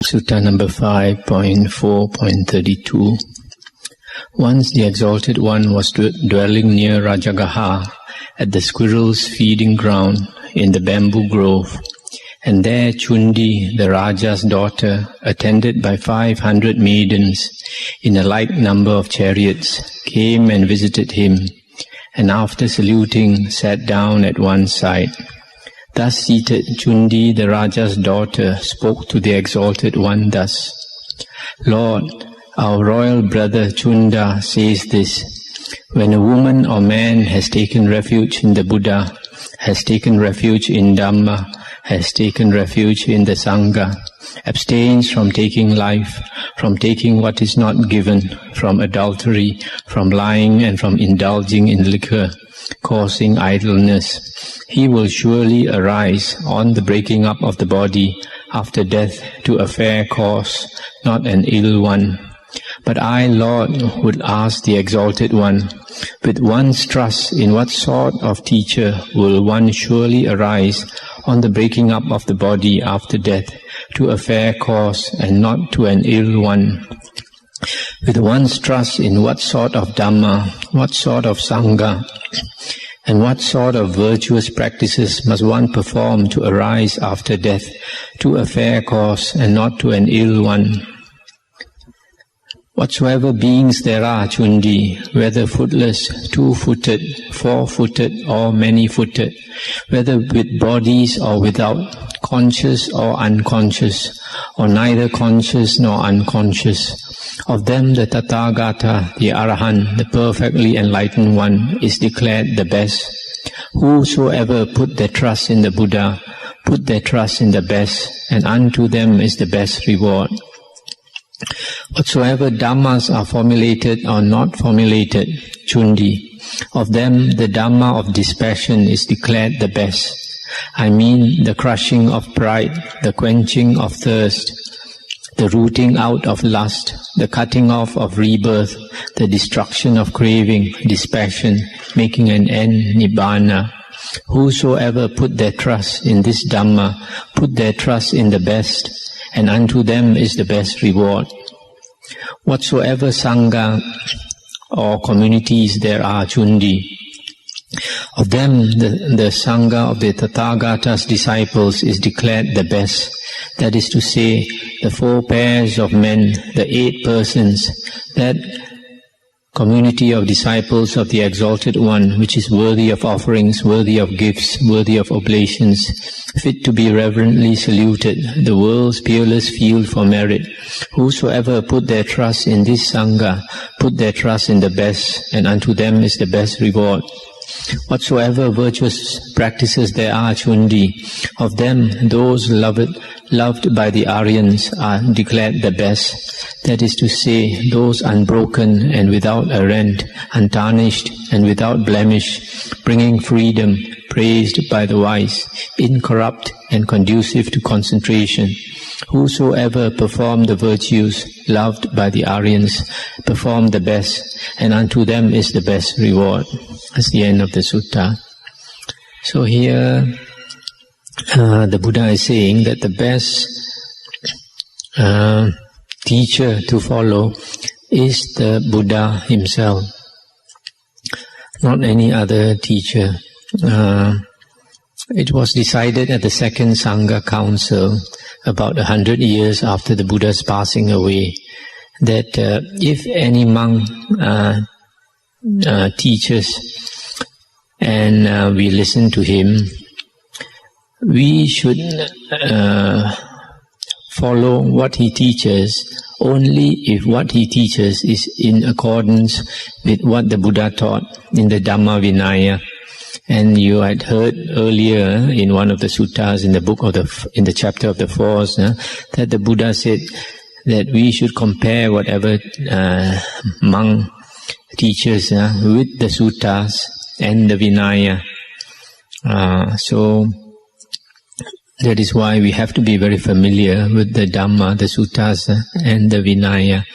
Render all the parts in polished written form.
Sutta number 5.4.32. Once the Exalted One was dwelling near Rajagaha, at the squirrels' feeding ground in the bamboo grove, and there Cundi, the Raja's daughter, attended by 500 maidens in a like number of chariots, came and visited him, and after saluting, sat down at one side. Thus seated, Cundi, the Raja's daughter, spoke to the Exalted One thus: Lord, our royal brother Chunda says this: when a woman or man has taken refuge in the Buddha, has taken refuge in Dhamma, has taken refuge in the Sangha, abstains from taking life, from taking what is not given, from adultery, from lying, and from indulging in liquor, causing idleness, he will surely arise on the breaking up of the body after death to a fair cause, not an ill one. But I, Lord, would ask the Exalted One, with one's trust in what sort of teacher will one surely arise on the breaking up of the body after death to a fair cause and not to an ill one? With one's trust in what sort of Dhamma, what sort of Sangha, and what sort of virtuous practices must one perform to arise after death to a fair cause and not to an ill one? Whatsoever beings there are, Cundi, whether footless, two-footed, four-footed, or many-footed, whether with bodies or without, conscious or unconscious, or neither conscious nor unconscious, of them the Tathagata, the Arahant, the perfectly enlightened one, is declared the best. Whosoever put their trust in the Buddha, put their trust in the best, and unto them is the best reward. Whatsoever Dhammas are formulated or not formulated, Cundi, of them the Dhamma of dispassion is declared the best. I mean the crushing of pride, the quenching of thirst, the rooting out of lust, the cutting off of rebirth, the destruction of craving, dispassion, making an end, nibbana. Whosoever put their trust in this Dhamma, put their trust in the best, and unto them is the best reward. Whatsoever Sangha or communities there are, Cundi, of them the Sangha of the Tathagata's disciples is declared the best. That is to say, the 4 pairs of men, the 8 persons, that community of disciples of the Exalted One, which is worthy of offerings, worthy of gifts, worthy of oblations, fit to be reverently saluted, the world's peerless field for merit. Whosoever put their trust in this Sangha, put their trust in the best, and unto them is the best reward. Whatsoever virtuous practices there are, Cundi, of them those loved by the Aryans are declared the best. That is to say, those unbroken and without a rent, untarnished and without blemish, bringing freedom, praised by the wise, incorrupt and conducive to concentration. Whosoever perform the virtues loved by the Aryans perform the best, and unto them is the best reward. That's the end of the sutta. So here the Buddha is saying that the best teacher to follow is the Buddha himself, not any other teacher. It was decided at the Second Sangha Council about 100 years after the Buddha's passing away that if any monk teaches and we listen to him, we should follow what he teaches only if what he teaches is in accordance with what the Buddha taught in the Dhamma Vinaya. And you had heard earlier in one of the suttas in the book of in the chapter of the Force that the Buddha said that we should compare whatever monk teaches with the suttas and the Vinaya. So that is why we have to be very familiar with the Dhamma, the suttas and the Vinaya,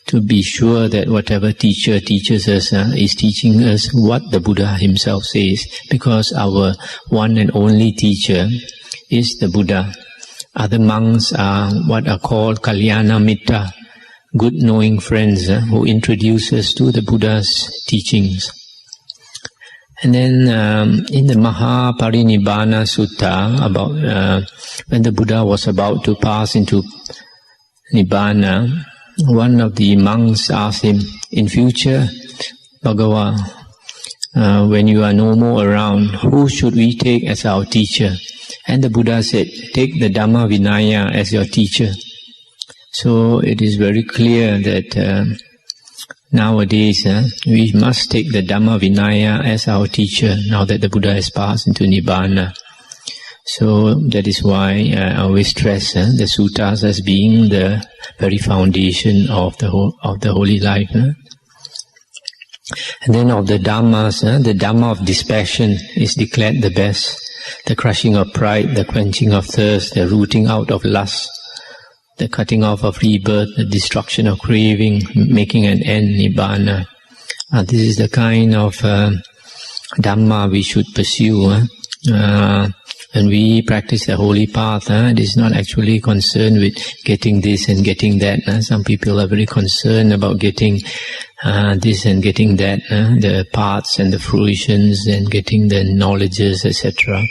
to be sure that whatever teacher teaches us is teaching us what the Buddha himself says, because our one and only teacher is the Buddha. Other monks are what are called Kalyana Mitra, good knowing friends who introduce us to the Buddha's teachings. And then in the Mahaparinibbana Sutta, about when the Buddha was about to pass into Nibbana, one of the monks asked him, in future, Bhagawa, when you are no more around, who should we take as our teacher? And the Buddha said, take the Dhamma Vinaya as your teacher. So it is very clear that nowadays we must take the Dhamma Vinaya as our teacher now that the Buddha has passed into Nibbana. So that is why I always stress the suttas as being the very foundation of the holy life. And then of the Dhammas, the Dhamma of dispassion is declared the best. The crushing of pride, the quenching of thirst, the rooting out of lust, the cutting off of rebirth, the destruction of craving, making an end, Nibbana. This is the kind of Dhamma we should pursue. When we practice the holy path, it is not actually concerned with getting this and getting that. Some people are very concerned about getting this and getting that, the paths and the fruitions and getting the knowledges, etc.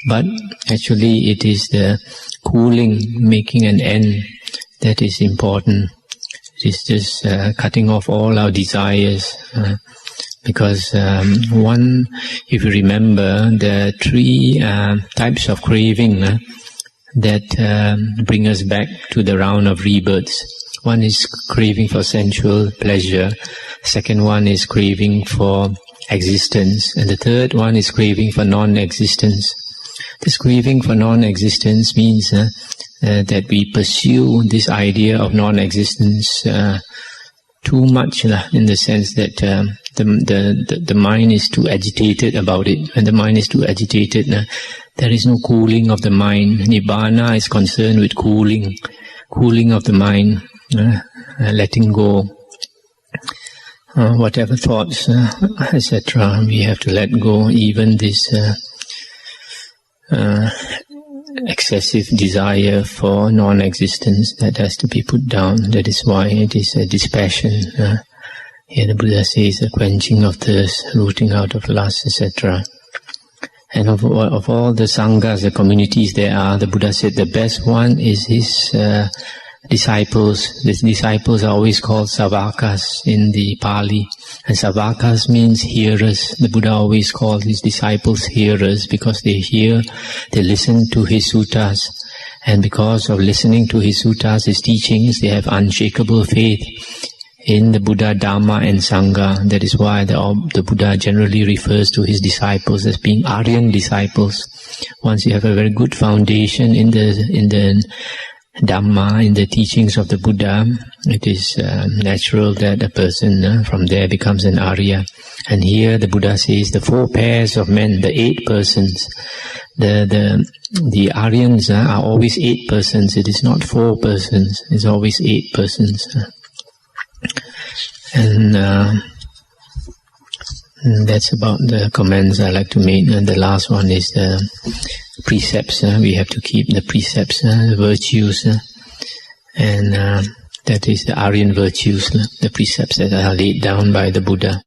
But actually it is the cooling, making an end, that is important. It is just cutting off all our desires. Because if you remember, the three types of craving that bring us back to the round of rebirths. One is craving for sensual pleasure. Second one is craving for existence. And the third one is craving for non-existence. This craving for non-existence means that we pursue this idea of non-existence too much, in the sense that the mind is too agitated about it. When the mind is too agitated, there is no cooling of the mind. Nibbana is concerned with cooling of the mind, letting go. Whatever thoughts, etc., we have to let go. Even this excessive desire for non-existence, that has to be put down. That is why it is a dispassion. Here the Buddha says the quenching of thirst, rooting out of lust, etc. And of all the sanghas, the communities there are, the Buddha said the best one is his disciples. These disciples are always called savakas in the Pali. And savakas means hearers. The Buddha always called his disciples hearers because they hear, they listen to his suttas. And because of listening to his suttas, his teachings, they have unshakable faith in the Buddha, Dhamma and Sangha. That is why the Buddha generally refers to his disciples as being Aryan disciples. Once you have a very good foundation in the Dhamma, in the teachings of the Buddha, it is natural that a person from there becomes an Arya. And here the Buddha says the 4 pairs of men, the 8 persons. The Aryans are always 8 persons. It is not 4 persons. It's always 8 persons. And that's about the comments I like to make. And the last one is the precepts. We have to keep the precepts, the virtues, and that is the Aryan virtues, the precepts that are laid down by the Buddha.